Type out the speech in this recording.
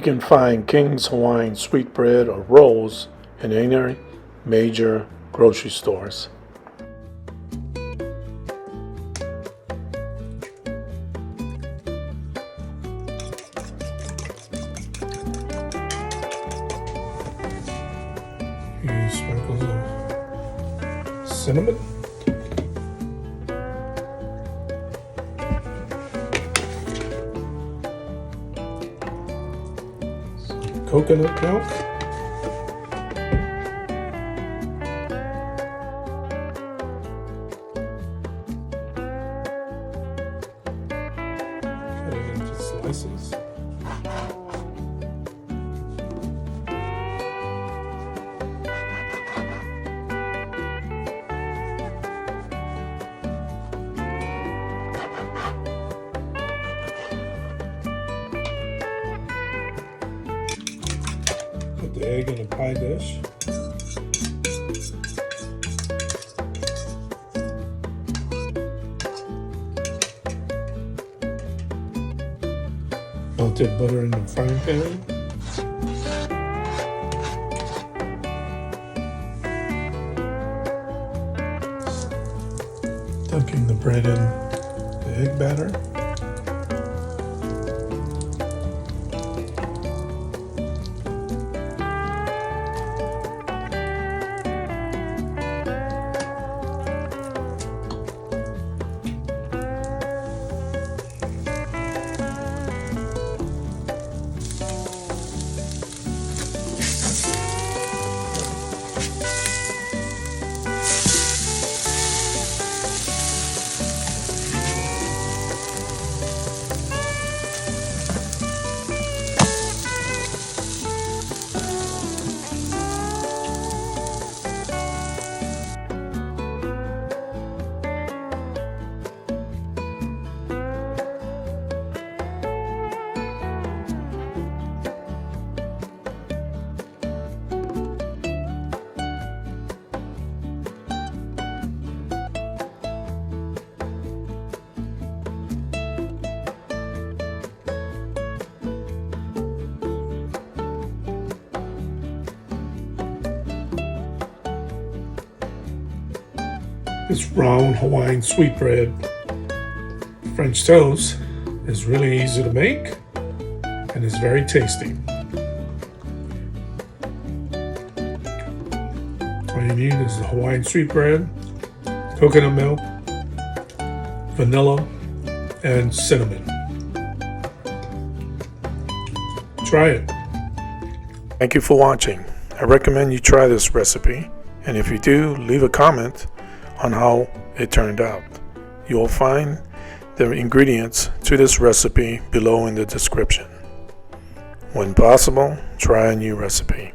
You can find King's Hawaiian sweetbread or rolls in any major grocery stores. Few sprinkles of cinnamon. Some coconut milk. Cut it into slices. Put the egg in a pie dish. Melted butter in the frying pan. Dunking the bread in the egg batter. This round Hawaiian sweetbread French toast is really easy to make and is very tasty. All you need is the Hawaiian sweetbread, coconut milk, vanilla, and cinnamon. Try it. Thank you for watching. I recommend you try this recipe, and if you do, leave a comment on how it turned out. You will find the ingredients to this recipe below in the description. When possible, try a new recipe.